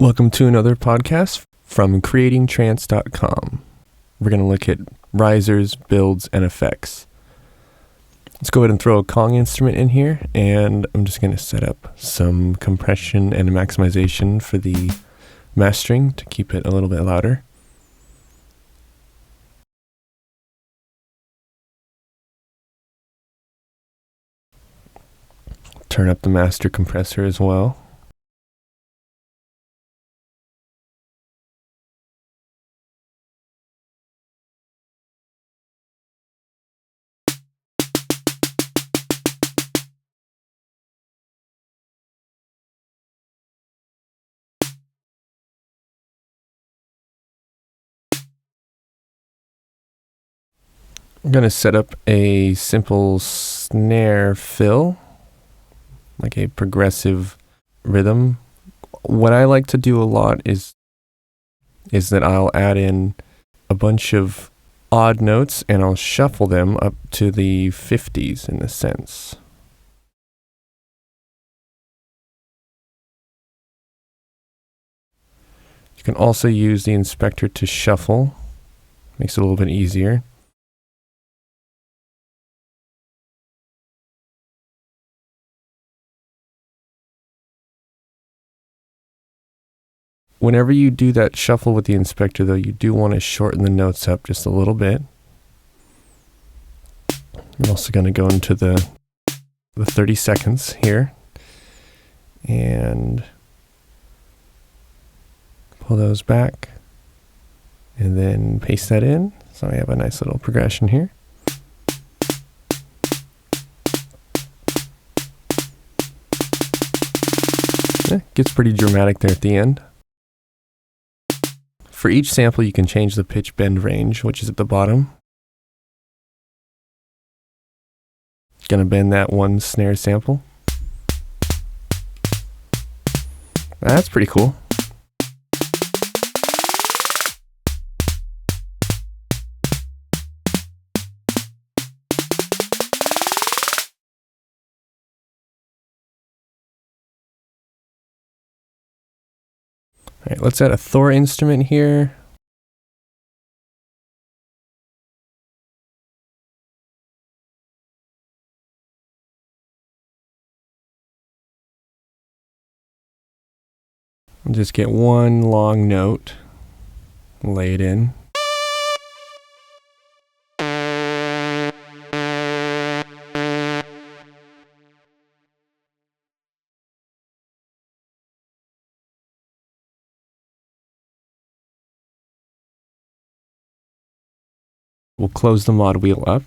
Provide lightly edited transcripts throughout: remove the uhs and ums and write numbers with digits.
Welcome to another podcast from creatingtrance.com. We're going to look at risers, builds, and effects. Let's go ahead and throw a Kong instrument in here, and I'm just going to set up some compression and maximization for the mastering to keep it a little bit louder. Turn up the master compressor as well. I'm going to set up a simple snare fill, like a progressive rhythm. What I like to do a lot is that I'll add in a bunch of odd notes and I'll shuffle them up to the 50s in a sense. You can also use the inspector to shuffle. Makes it a little bit easier. Whenever you do that shuffle with the inspector, though, you do want to shorten the notes up just a little bit. I'm also going to go into the 30 seconds here and pull those back and then paste that in. So I have a nice little progression here. Gets pretty dramatic there at the end. For each sample, you can change the pitch bend range, which is at the bottom. Gonna bend that one snare sample. That's pretty cool. All right, let's add a Thor instrument here. I'll just get one long note, lay it in. We'll close the mod wheel up.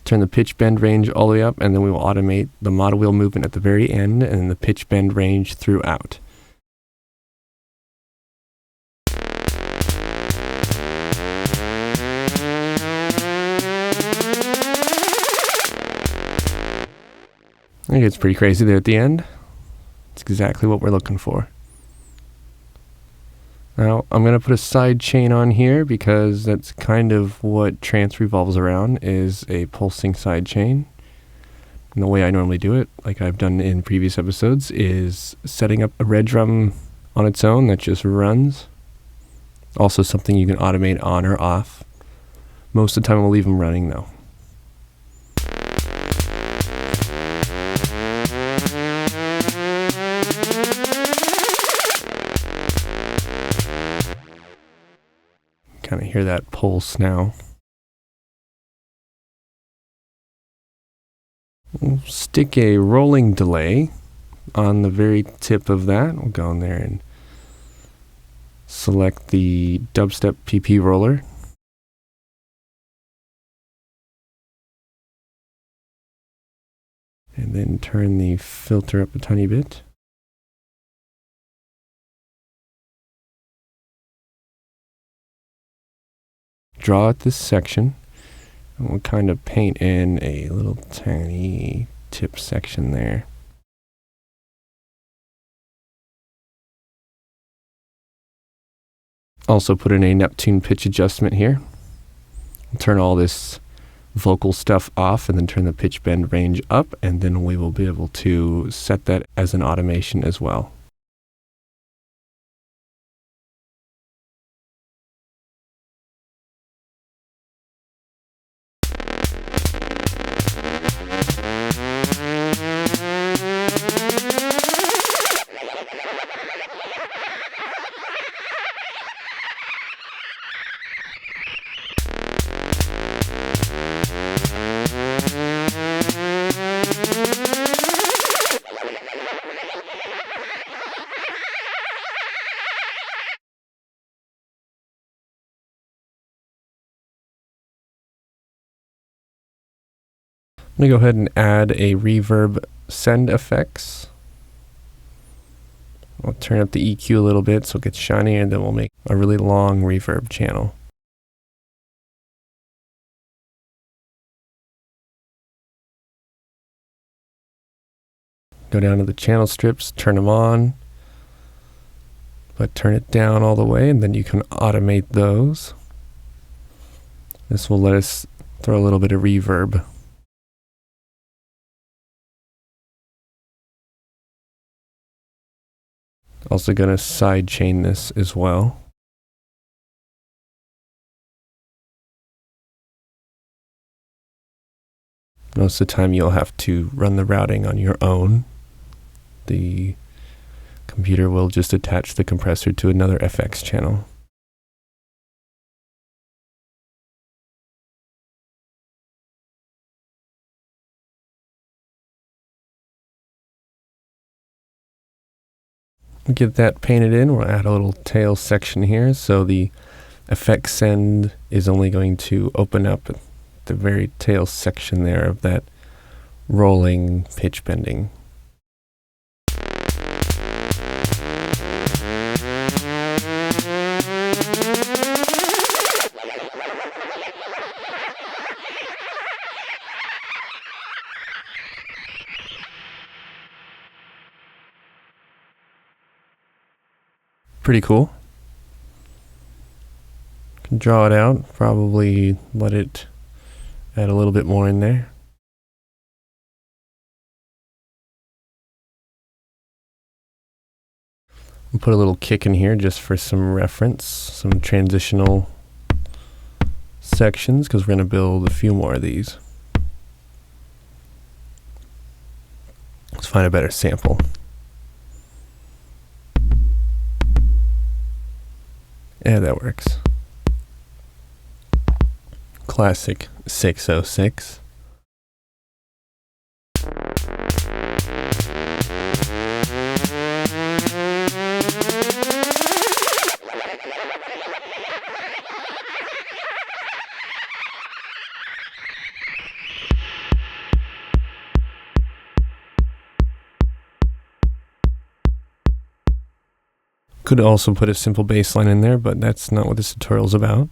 Turn the pitch bend range all the way up, and then we will automate the mod wheel movement at the very end and the pitch bend range throughout. I think it's pretty crazy there at the end. It's exactly what we're looking for. Now, I'm going to put a sidechain on here because that's kind of what trance revolves around, is a pulsing sidechain. And the way I normally do it, like I've done in previous episodes, is setting up a red drum on its own that just runs. Also something you can automate on or off. Most of the time I'll leave them running though. Kind of hear that pulse now. We'll stick a rolling delay on the very tip of that. We'll go in there and select the dubstep PP roller. And then turn the filter up a tiny bit. Draw out this section, and we'll kind of paint in a little tiny tip section there. Also put in a Neptune pitch adjustment here. Turn all this vocal stuff off and then turn the pitch bend range up, and then we will be able to set that as an automation as well. I'm going to go ahead and add a reverb send effects. I'll turn up the EQ a little bit so it gets shiny, and then we'll make a really long reverb channel. Go down to the channel strips, turn them on, but turn it down all the way, and then you can automate those. This will let us throw a little bit of reverb. Also going to sidechain this as well. Most of the time you'll have to run the routing on your own. The computer will just attach the compressor to another FX channel. Get that painted in. We'll add a little tail section here, so the effect send is only going to open up the very tail section there of that rolling pitch bending. Pretty cool. Can draw it out, probably let it add a little bit more in there. We'll put a little kick in here just for some reference, some transitional sections, because we're going to build a few more of these. Let's find a better sample. Yeah, that works. Classic 606. Could also put a simple bass line in there, but that's not what this tutorial's about.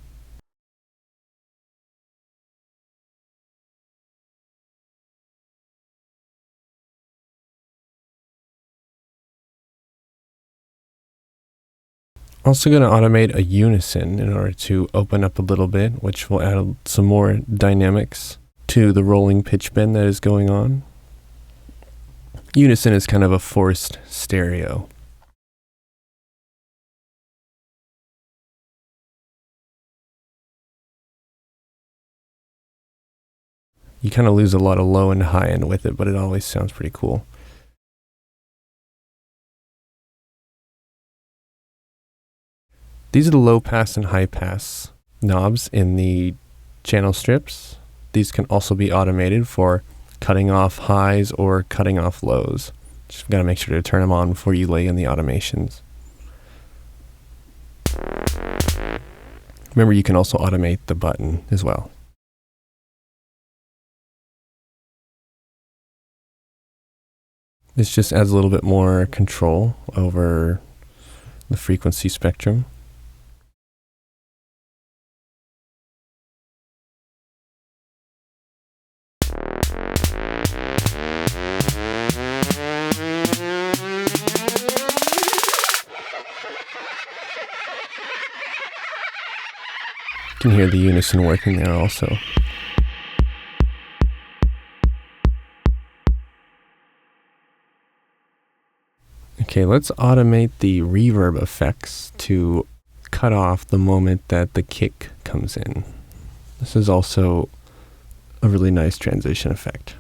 Also going to automate a unison in order to open up a little bit, which will add some more dynamics to the rolling pitch bend that is going on. Unison is kind of a forced stereo. You kind of lose a lot of low and high end with it, but it always sounds pretty cool. These are the low pass and high pass knobs in the channel strips. These can also be automated for cutting off highs or cutting off lows. Just gotta make sure to turn them on before you lay in the automations. Remember, you can also automate the button as well. This just adds a little bit more control over the frequency spectrum. You can hear the unison working there also. Okay, let's automate the reverb effects to cut off the moment that the kick comes in. This is also a really nice transition effect.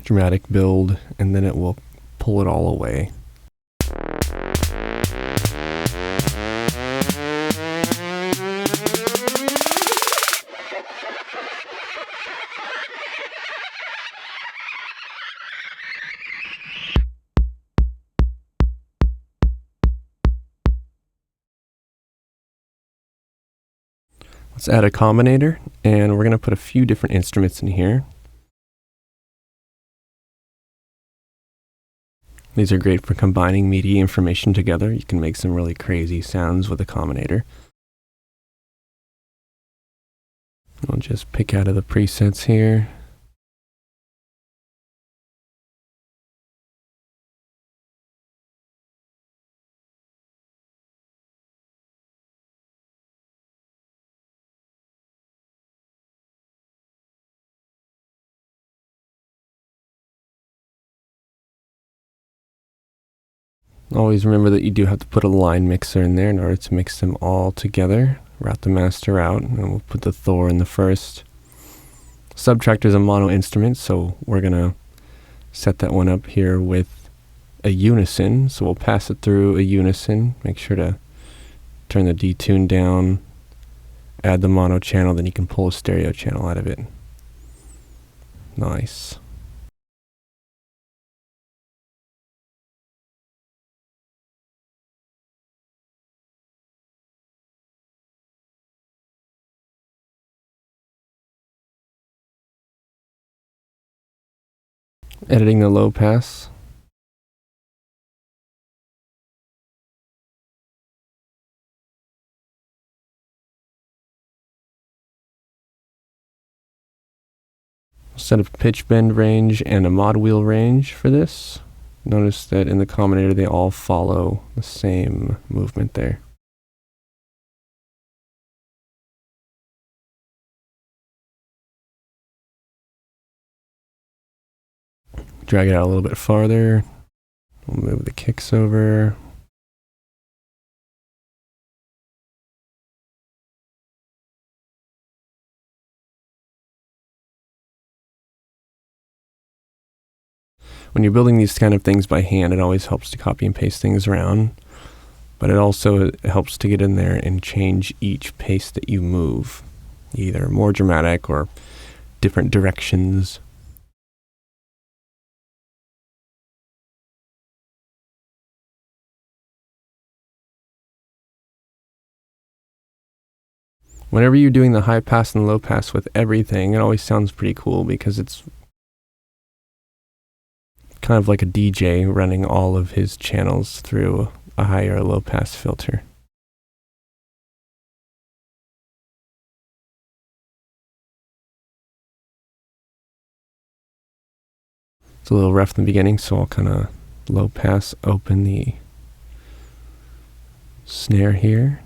Dramatic build, and then it will pull it all away. Let's add a combinator, and we're going to put a few different instruments in here. These are great for combining MIDI information together. You can make some really crazy sounds with a combinator. I'll just pick out of the presets here. Always remember that you do have to put a line mixer in there in order to mix them all together. Route the master out, and we'll put the Thor in the first. Subtractor is a mono instrument, so we're going to set that one up here with a unison. So we'll pass it through a unison. Make sure to turn the detune down, add the mono channel, then you can pull a stereo channel out of it. Nice. Editing the low pass. Set up a pitch bend range and a mod wheel range for this. Notice that in the combinator they all follow the same movement there. Drag it out a little bit farther. We'll move the kicks over. When you're building these kind of things by hand, it always helps to copy and paste things around, but it also helps to get in there and change each pace that you move, either more dramatic or different directions. Whenever you're doing the high pass and low pass with everything, it always sounds pretty cool because it's kind of like a DJ running all of his channels through a high or low pass filter. It's a little rough in the beginning, so I'll kind of low pass open the snare here.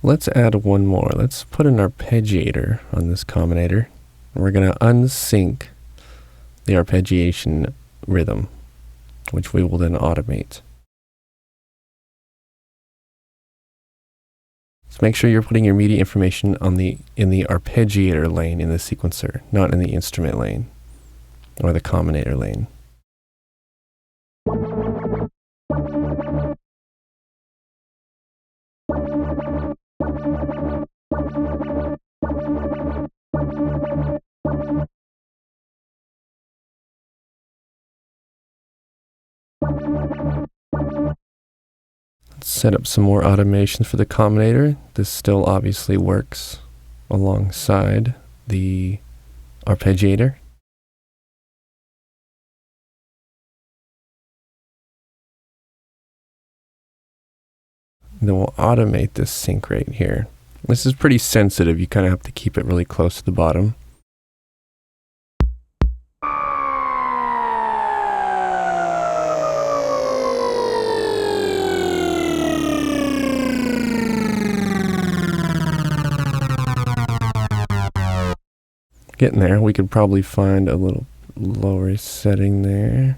Let's add one more. Let's put an arpeggiator on this combinator. We're going to unsync the arpeggiation rhythm, which we will then automate. So make sure you're putting your MIDI information in the arpeggiator lane in the sequencer, not in the instrument lane or the combinator lane. Let's set up some more automations for the combinator. This still obviously works alongside the Arpeggiator. And then we'll automate this sync rate here. This is pretty sensitive. You kind of have to keep it really close to the bottom. Getting there. We could probably find a little lower setting there.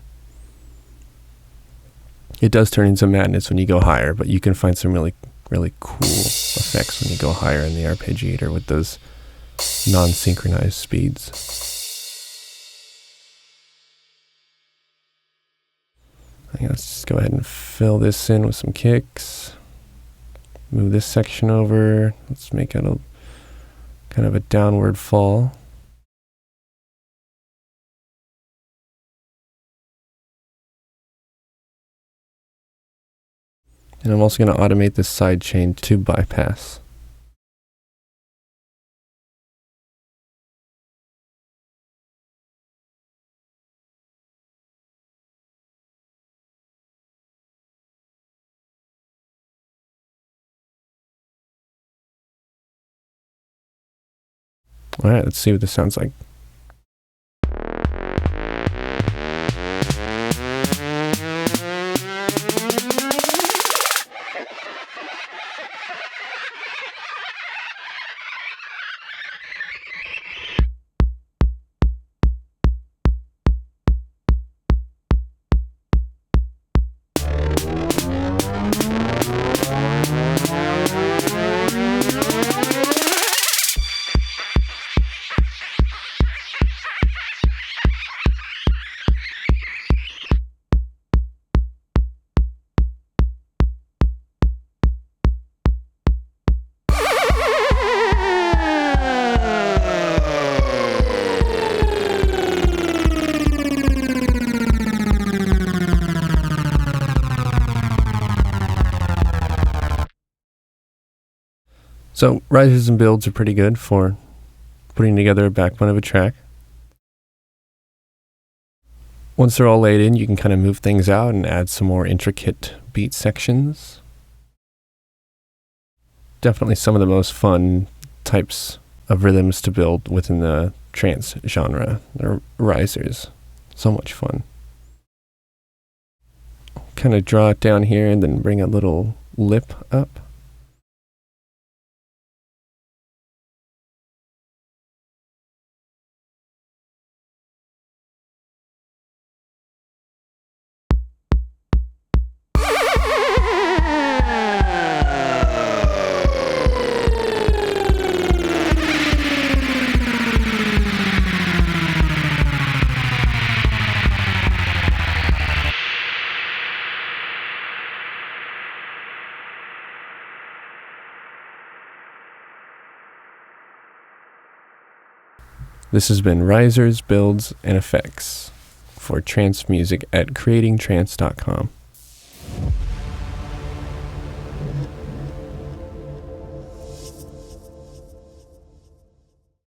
It does turn into madness when you go higher, but you can find some really cool effects when you go higher in the Arpeggiator with those non-synchronized speeds. Let's just go ahead and fill this in with some kicks. Move this section over. Let's make it a kind of a downward fall. And I'm also going to automate this sidechain to bypass. All right, let's see what this sounds like. So rises and builds are pretty good for putting together a backbone of a track. Once they're all laid in, you can kind of move things out and add some more intricate beat sections. Definitely some of the most fun types of rhythms to build within the trance genre. They're risers. So much fun. Kind of draw it down here and then bring a little lip up. This has been Risers, Builds, and Effects for trance music at creatingtrance.com.